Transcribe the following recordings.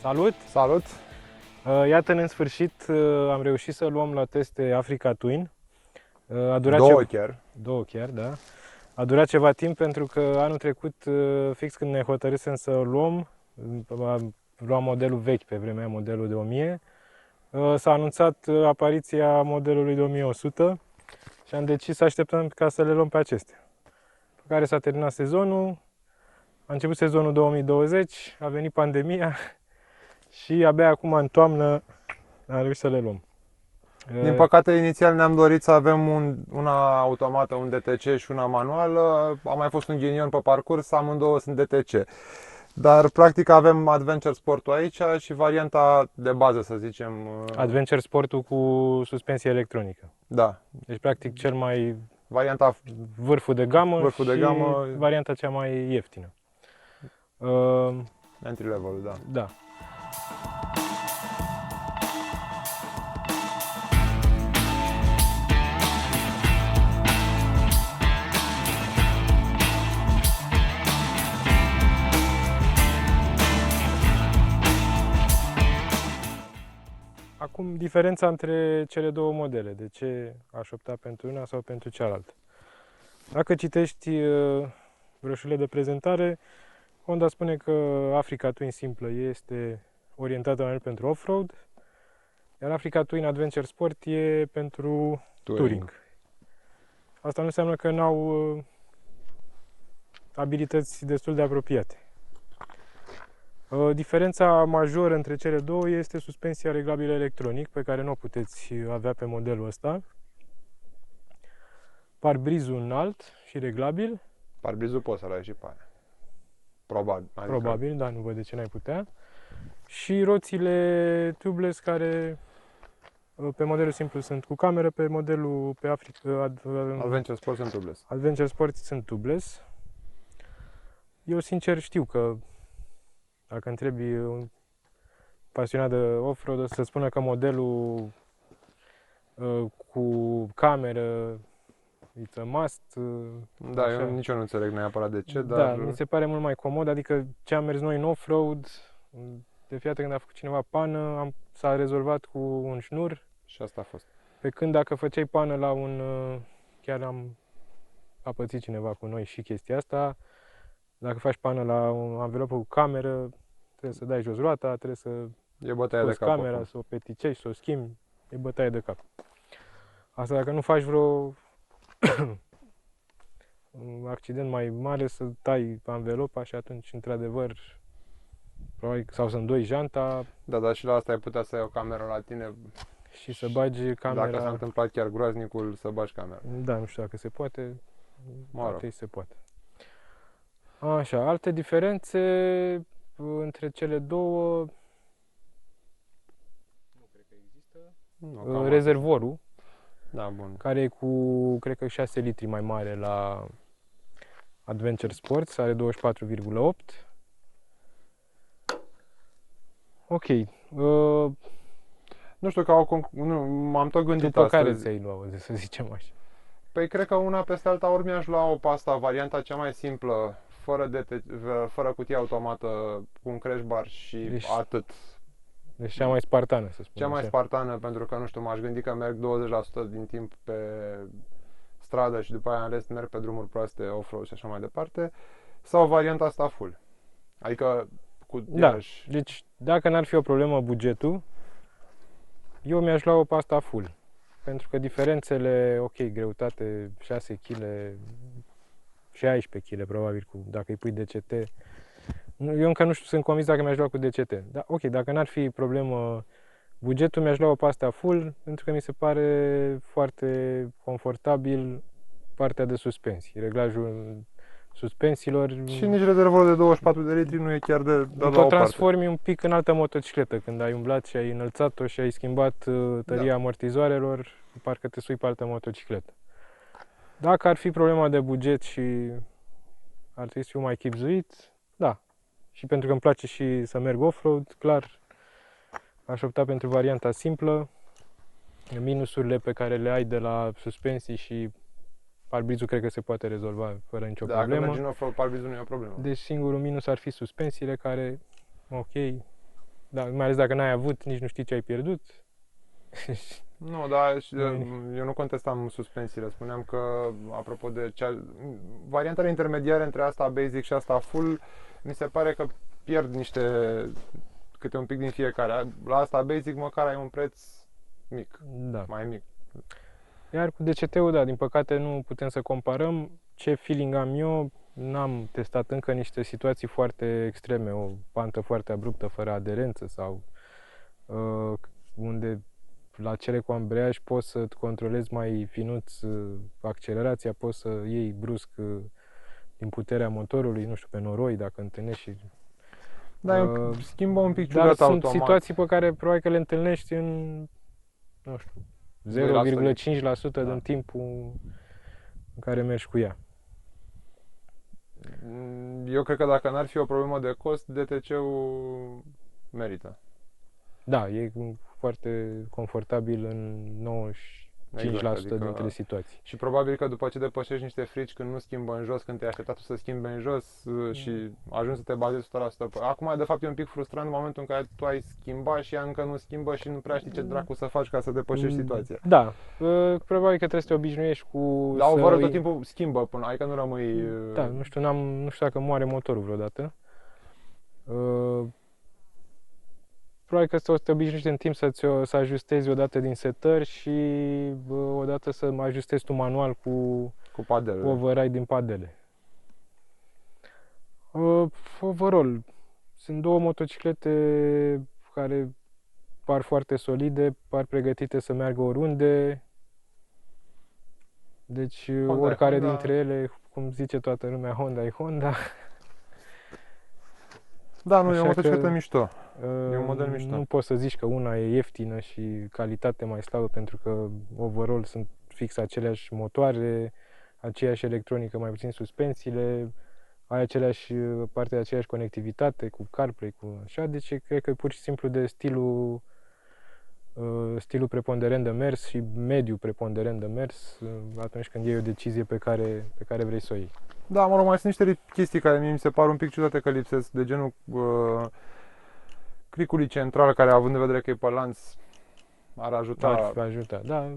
Salut! Salut! Iată-ne în sfârșit am reușit să luăm la teste Africa Twin. A durat Două chiar. Da. A durat ceva timp pentru că anul trecut, fix când ne hotărâsem să o luăm, luam modelul vechi pe vremea, modelul de 1000, s-a anunțat apariția modelului de 1100 și am decis să așteptăm ca să le luăm pe acestea. Pe care s-a terminat sezonul, a început sezonul 2020, a venit pandemia și abia acum în toamnă am reușit să le luăm. Din păcate, inițial ne-am dorit să avem una automată, un DTC și una manuală. A mai fost un ghinion pe parcurs, amândouă sunt DTC. Dar practic avem Adventure Sport-ul aici și varianta de bază, să zicem. Adventure Sport-ul cu suspensie electronică. Da. Deci practic cel mai varianta vârful de gamă vârful de gamă, varianta cea mai ieftină. Entry level, da. Da. Acum, diferența între cele două modele, de ce aș opta pentru una sau pentru cealaltă. Dacă citești broșurile de prezentare, Honda spune că Africa Twin simplă este orientată mai mult pentru off-road, iar Africa Twin Adventure Sport e pentru touring. Asta nu înseamnă că n-au abilități destul de apropiate. Diferența majoră între cele două este suspensia reglabilă electronic, pe care nu o puteți avea pe modelul ăsta. Parbrizul înalt și reglabil. Parbrizul poți să-l ai și pe aia. Probabil. Probabil, dar nu văd de ce n-ai putea. Și roțile tubeless care pe modelul simplu sunt cu cameră, pe modelul pe Adventure Sport sunt tubeless. Adventure Sport sunt tubeless. Eu sincer știu că dacă întrebi un pasionat de off-road, o să spună că modelul cu cameră it's a must. Da, nici eu nu înțeleg neapărat de ce, dar... Da, mi se pare mult mai comod, adică ce am mers noi în off-road, de fiecare când a făcut cineva pană, s-a rezolvat cu un șnur. Și asta a fost. Pe când dacă făceai pană la un... Chiar a pățit cineva cu noi și chestia asta, dacă faci pană la un anvelopă cu cameră, trebuie să dai jos roata, trebuie să e bătaie de cap, camera, să o peticești, să o schimbi, e bătaie de cap. Asta dacă nu faci vreo un accident mai mare, să tai anvelopa și atunci, într-adevăr, probabil, sau să îndoi janta. Da, dar și la asta ai putea să ai o cameră la tine. Și să bagi camera. Dacă s-a întâmplat chiar groaznicul, să bagi camera. Da, nu știu dacă se poate. Mă rog. Se poate. Așa, alte diferențe între cele două. Nu cred că există. Rezervorul. Da, bun. Care e cu, cred că 6 litri mai mare la Adventure Sports, are 24,8. Ok. Nu știu, m-am tot gândit după astăzi. care ți-ai luat, să zicem așa? Păi cred că una peste alta ori mi-aș lua pe asta, varianta cea mai simplă, fără cutie automată, cu un crash bar și atât. Deci cea mai spartană, să spun Cea mai spartană, pentru că, nu știu, m-aș gândi că merg 20% din timp pe stradă și după aia în rest merg pe drumuri proaste, off-road și așa mai departe. Sau varianta asta full. Adică cu iarăși. Deci dacă n-ar fi o problemă bugetul, eu mi-aș lua-o pe asta full. Pentru că diferențele, ok, greutate 6 kg, 16 kg probabil, dacă îi pui DCT. Eu încă nu știu, sunt convins dacă mi-aș lua cu DCT. Dar ok, dacă n-ar fi problemă bugetul, mi-aș lua-o pe asta full, pentru că mi se pare foarte confortabil partea de suspensii, reglajul suspensiilor. Și nici rezervorul de 24 de litri nu e chiar de la o parte. Transformi un pic în altă motocicletă, când ai umblat și ai înălțat-o și ai schimbat tăria amortizoarelor, parcă te sui pe altă motocicletă. Dacă ar fi problema de buget și ar trebui să fiu mai chibzuit, da. Și pentru că îmi place și să merg off-road, clar, aș opta pentru varianta simplă. Minusurile pe care le ai de la suspensii și parbrizul cred că se poate rezolva fără nicio problemă. Dacă mergi în off-road, parbrizul nu e o problemă. Deci singurul minus ar fi suspensiile care, ok, Da, mai ales dacă n-ai avut, nici nu știi ce ai pierdut. Nu, dar Noi- eu nu contestam suspensiile. Spuneam că, apropo de variantele intermediare între asta basic și asta full, mi se pare că pierd câte un pic din fiecare. La asta basic măcar ai un preț mic, Da. mai mic. Iar cu DCT-ul, da, din păcate nu putem să comparăm. Ce feeling am eu, n-am testat încă niște situații foarte extreme, o pantă foarte abruptă, fără aderență sau unde la cele cu ambreiaj poți să controlezi mai finuț accelerația, poți să iei brusc din puterea motorului, nu știu, pe noroi, dacă întâlnești și... Da, schimbă un pic Dar ciudat sunt automat. situații pe care probabil că le întâlnești în, nu știu, 0,5% din timpul în care mergi cu ea. Eu cred că dacă n-ar fi o problemă de cost, DTC-ul merită. Da, e foarte confortabil în 95% dintre situații. Și probabil că după ce depășești niște frici când nu schimbă în jos, când te-ai așteptat tu să schimbi în jos și ajungi să te bazezi 100%. Acum, de fapt, e un pic frustrant în momentul în care tu ai schimbat și ea încă nu schimbă și nu prea știi ce dracu să faci ca să depășești situația. Da, probabil că trebuie să te obișnuiești cu... Dar overall tot timpul schimbă, adică nu rămâi... Da, nu știu dacă moare motorul vreodată. Probabil că o să te obișnuiești în timp să ajustezi odată din setări și odată să ajustezi tu manual cu padele. override din padele. Overall, sunt două motociclete care par foarte solide, par pregătite să meargă oriunde. Deci oricare dintre ele, cum zice toată lumea, Honda e Honda. Da, nu, e o motocicletă mișto. E un model mișto. Nu poți să zici că una e ieftină și calitate mai slabă, pentru că overall sunt fix aceleași motoare, aceeași electronică, mai puțin suspensiile, ai parte de aceeași conectivitate cu CarPlay, cu așa, deci cred că e pur și simplu de stilul preponderent de mers și mediu preponderent de mers atunci când iei o decizie pe care vrei să o iei. Da, mă rog, mai sunt niște chestii care mi se par un pic ciudate că lipsesc, de genul cricului central, care, având în vedere că e pe lanț, ar ajuta. Ar ajuta, da.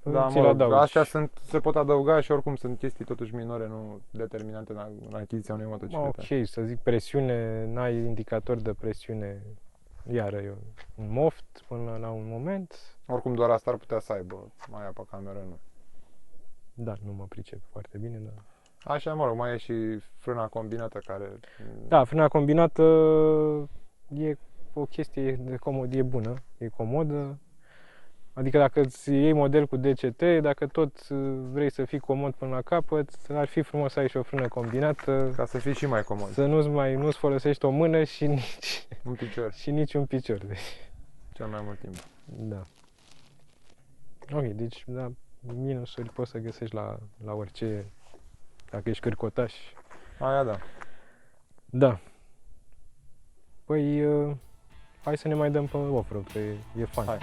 Da, mă rog, astea se pot adăuga și oricum sunt chestii totuși minore, nu determinante în achiziția unei motociclete. Ok, să zic presiune, n-ai indicator de presiune, iară eu, un moft până la un moment. Oricum doar asta ar putea să aibă, mai pe cameră nu. Da, nu mă pricep foarte bine, dar... Așa, mă rog, mai e și frâna combinată care... Da, frâna combinată e o chestie e bună, e comodă. Adică dacă îți iei model cu DCT, dacă tot vrei să fii comod până la capăt, ar fi frumos să ai și o frână combinată. Ca să fii și mai comod. Să nu-ți folosești o mână și nici un picior. Și nici un picior. Deci. Cel mai mult timp. Da. Ok, deci da, minusuri poți să găsești la orice, dacă ești cârcotaș. Aia da. Da. Păi, hai să ne mai dăm pe off-road, că e fun. Hai.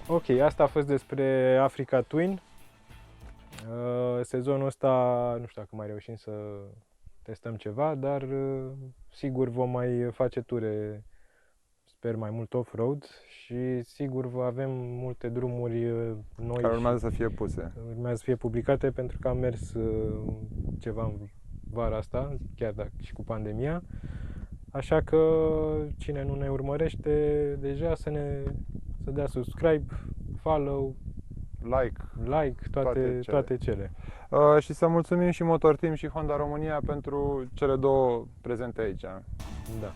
Ok, asta a fost despre Africa Twin. Sezonul ăsta nu știu dacă mai reușim să testăm ceva, dar sigur vom mai face ture, sper mai mult off-road și sigur avem multe drumuri noi care urmează să fie puse. Urmează să fie publicate, pentru că am mers ceva în vara asta, chiar dacă și cu pandemia. Așa că cine nu ne urmărește deja să dea subscribe, follow, like, toate cele. Și să mulțumim și Motor Team și Honda România pentru cele două prezente aici. Da.